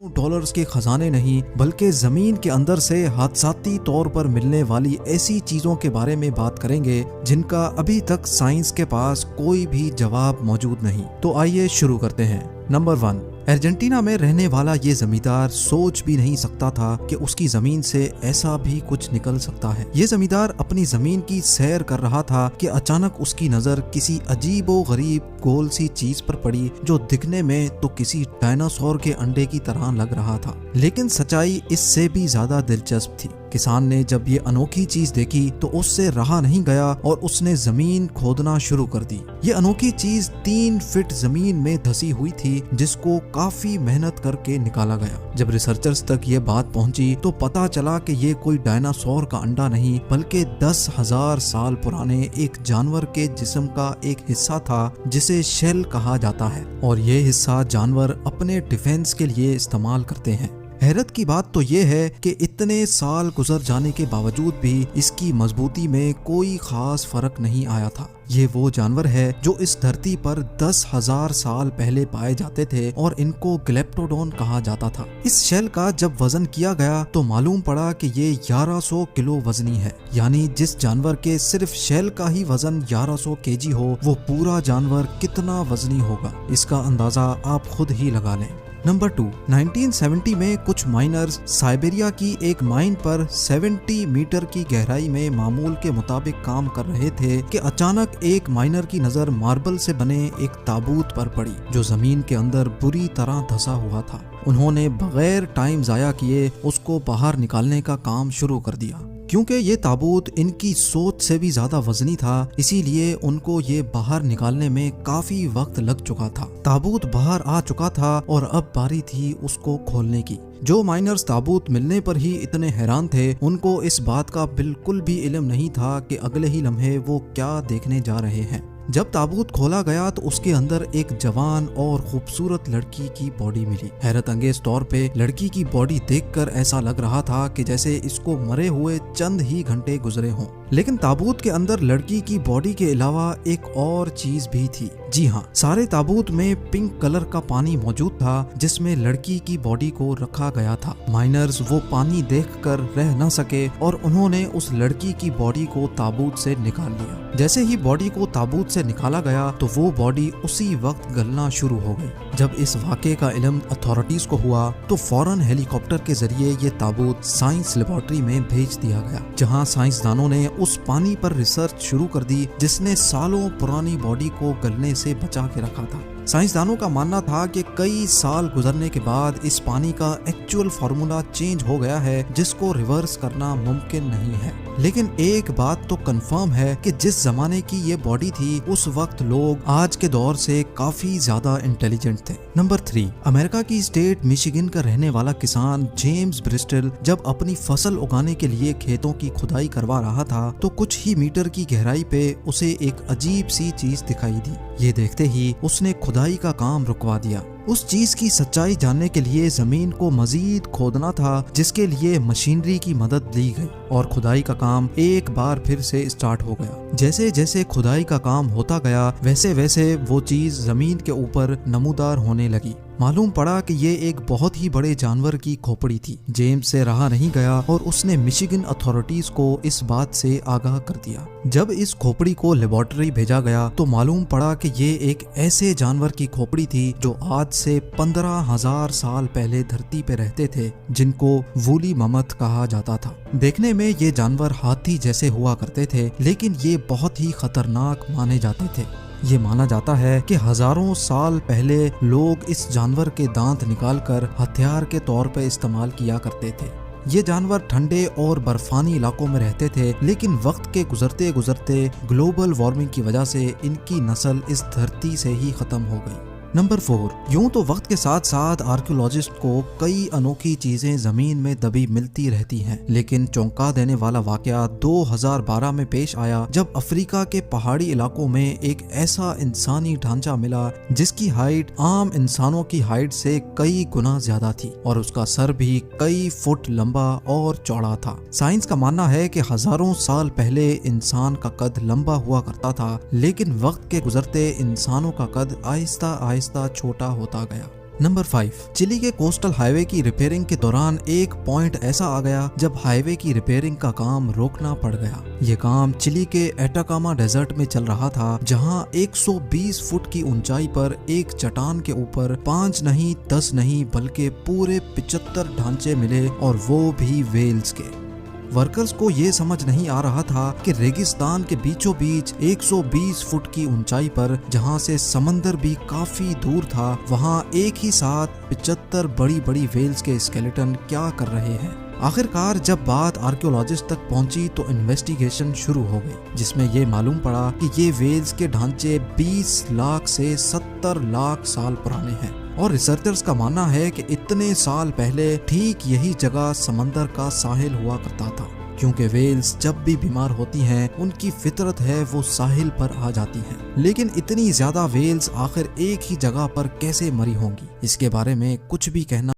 Dollars के खजाने नहीं बल्कि जमीन के अंदर से हादसाती तौर पर मिलने वाली ऐसी चीजों के बारे में बात करेंगे जिनका अभी तक साइंस के पास कोई भी जवाब मौजूद नहीं। तो आइए शुरू करते हैं। नंबर 1, अर्जेंटीना में रहने वाला ये जमींदार सोच भी नहीं सकता था कि उसकी जमीन से ऐसा भी कुछ निकल सकता है। ये जमींदार अपनी जमीन की सैर कर रहा था कि अचानक उसकी नजर किसी अजीबो गरीब गोल सी चीज पर पड़ी जो दिखने में तो किसी डायनासोर के अंडे की तरह लग रहा था, लेकिन सच्चाई इससे भी ज्यादा दिलचस्प थी। किसान ने जब ये अनोखी चीज देखी तो उससे रहा नहीं गया और उसने जमीन खोदना शुरू कर दी। ये अनोखी चीज 3 फीट जमीन में धसी हुई थी जिसको काफी मेहनत करके निकाला गया। जब रिसर्चर्स तक ये बात पहुंची तो पता चला कि ये कोई डायनासोर का अंडा नहीं बल्कि 10,000 साल पुराने एक जानवर के जिस्म का एक हिस्सा था जिसे शेल कहा जाता है, और ये हिस्सा जानवर अपने डिफेंस के लिए इस्तेमाल करते हैं। हैरत की बात तो ये है कि इतने साल गुजर जाने के बावजूद भी इसकी मजबूती में कोई खास फर्क नहीं आया था। ये वो जानवर है जो इस धरती पर 10,000 साल पहले पाए जाते थे और इनको ग्लेप्टोडोन कहा जाता था। इस शेल का जब वजन किया गया तो मालूम पड़ा कि ये 1100 किलो वजनी है, यानी जिस जानवर के सिर्फ शेल का ही वजन 1100 केजी हो वो पूरा जानवर कितना वजनी होगा, इसका अंदाजा आप खुद ही लगा लें। नंबर 2, 1970 में कुछ माइनर्स साइबेरिया की एक माइन पर 70 मीटर की गहराई में मामूल के मुताबिक काम कर रहे थे कि अचानक एक माइनर की नजर मार्बल से बने एक ताबूत पर पड़ी जो जमीन के अंदर बुरी तरह धंसा हुआ था। उन्होंने बगैर टाइम जाया किए उसको बाहर निकालने का काम शुरू कर दिया। क्योंकि ये ताबूत इनकी सोच से भी ज्यादा वजनी था, इसीलिए उनको ये बाहर निकालने में काफी वक्त लग चुका था। ताबूत बाहर आ चुका था और अब बारी थी उसको खोलने की। जो माइनर्स ताबूत मिलने पर ही इतने हैरान थे, उनको इस बात का बिल्कुल भी इल्म नहीं था कि अगले ही लम्हे वो क्या देखने जा रहे हैं। जब ताबूत खोला गया तो उसके अंदर एक जवान और खूबसूरत लड़की की बॉडी मिली। हैरत अंगेज तौर पे लड़की की बॉडी देखकर ऐसा लग रहा था कि जैसे इसको मरे हुए चंद ही घंटे गुजरे हों। लेकिन ताबूत के अंदर लड़की की बॉडी के अलावा एक और चीज भी थी। जी हाँ, सारे ताबूत में पिंक कलर का पानी मौजूद था जिसमें लड़की की बॉडी को रखा गया था। माइनर्स वो पानी देखकर रह न सके और उन्होंने उस लड़की की बॉडी को ताबूत से निकाल लिया। जैसे ही बॉडी को ताबूत से निकाला गया तो वो बॉडी उसी वक्त गलना शुरू हो गई। जब इस वाक़े का इल्म अथॉरिटीज को हुआ तो फौरन हेलीकॉप्टर के जरिए ये ताबूत साइंस लेबोरेटरी में भेज दिया गया, जहां साइंसदानों ने उस पानी पर रिसर्च शुरू कर दी जिसने सालों पुरानी बॉडी को गलने से बचा के रखा था। साइंसदानों का मानना था कि कई साल गुजरने के बाद इस पानी का एक्चुअल फार्मूला चेंज हो गया है जिसको रिवर्स करना मुमकिन नहीं है। लेकिन एक बात तो कंफर्म है कि जिस जमाने की ये बॉडी थी उस वक्त लोग आज के दौर से काफी ज्यादा इंटेलिजेंट थे। नंबर 3, अमेरिका की स्टेट मिशिगन का रहने वाला किसान जेम्स ब्रिस्टल जब अपनी फसल उगाने के लिए खेतों की खुदाई करवा रहा था तो कुछ ही मीटर की गहराई पे उसे एक अजीब सी चीज दिखाई दी। ये देखते ही उसने खुदाई का काम रुकवा दिया। उस चीज की सच्चाई जानने के लिए जमीन को मजीद खोदना था, जिसके लिए मशीनरी की मदद ली गई और खुदाई का काम एक बार फिर से स्टार्ट हो गया। जैसे जैसे खुदाई का काम होता गया वैसे वैसे वो चीज जमीन के ऊपर नमूदार होने लगी। मालूम पड़ा कि ये एक बहुत ही बड़े जानवर की खोपड़ी थी। जेम्स से रहा नहीं गया और उसने मिशिगन अथॉरिटीज को इस बात से आगाह कर दिया। जब इस खोपड़ी को लेबोरेटरी भेजा गया तो मालूम पड़ा कि ये एक ऐसे जानवर की खोपड़ी थी जो आज से 15,000 साल पहले धरती पे रहते थे, जिनको वूली ममथ कहा जाता था। देखने में ये जानवर हाथी जैसे हुआ करते थे, लेकिन ये बहुत ही खतरनाक माने जाते थे। ये माना जाता है कि हजारों साल पहले लोग इस जानवर के दांत निकालकर हथियार के तौर पर इस्तेमाल किया करते थे। ये जानवर ठंडे और बर्फानी इलाकों में रहते थे, लेकिन वक्त के गुजरते गुजरते ग्लोबल वार्मिंग की वजह से इनकी नस्ल इस धरती से ही खत्म हो गई। नंबर 4, यूं तो वक्त के साथ साथ आर्कियोलॉजिस्ट को कई अनोखी चीजें जमीन में दबी मिलती रहती हैं, लेकिन चौंका देने वाला वाकया 2012 में पेश आया जब अफ्रीका के पहाड़ी इलाकों में एक ऐसा इंसानी ढांचा मिला जिसकी हाइट आम इंसानों की हाइट से कई गुना ज्यादा थी और उसका सर भी कई फुट लंबा और चौड़ा था। साइंस का मानना है कि हजारों साल पहले इंसान का कद लंबा हुआ करता था, लेकिन वक्त के गुजरते इंसानों का कद आहिस्ता आहिस्ता छोटा होता गया। नंबर 5, चिली के कोस्टल हाईवे की रिपेयरिंग के दौरान एक पॉइंट ऐसा आ गया जब हाईवे की रिपेयरिंग का काम रोकना पड़ गया। ये काम चिली के एटाकामा डेजर्ट में चल रहा था, जहां 120 फुट की ऊंचाई पर एक चट्टान के ऊपर 5 नहीं 10 नहीं बल्कि पूरे 75 ढांचे मिले, और वो भी वेल्स के। वर्कर्स को ये समझ नहीं आ रहा था कि रेगिस्तान के बीचों बीच 120 फुट की ऊंचाई पर, जहां से समंदर भी काफी दूर था, वहां एक ही साथ 75 बड़ी बड़ी वेल्स के स्केलेटन क्या कर रहे हैं। आखिरकार जब बात आर्कियोलॉजिस्ट तक पहुंची तो इन्वेस्टिगेशन शुरू हो गई, जिसमें ये मालूम पड़ा कि ये वेल्स के ढांचे 20 लाख से 70 लाख साल पुराने हैं, और रिसर्चर्स का मानना है कि इतने साल पहले ठीक यही जगह समंदर का साहिल हुआ करता था, क्योंकि वेल्स जब भी बीमार होती हैं उनकी फितरत है वो साहिल पर आ जाती हैं। लेकिन इतनी ज्यादा वेल्स आखिर एक ही जगह पर कैसे मरी होंगी, इसके बारे में कुछ भी कहना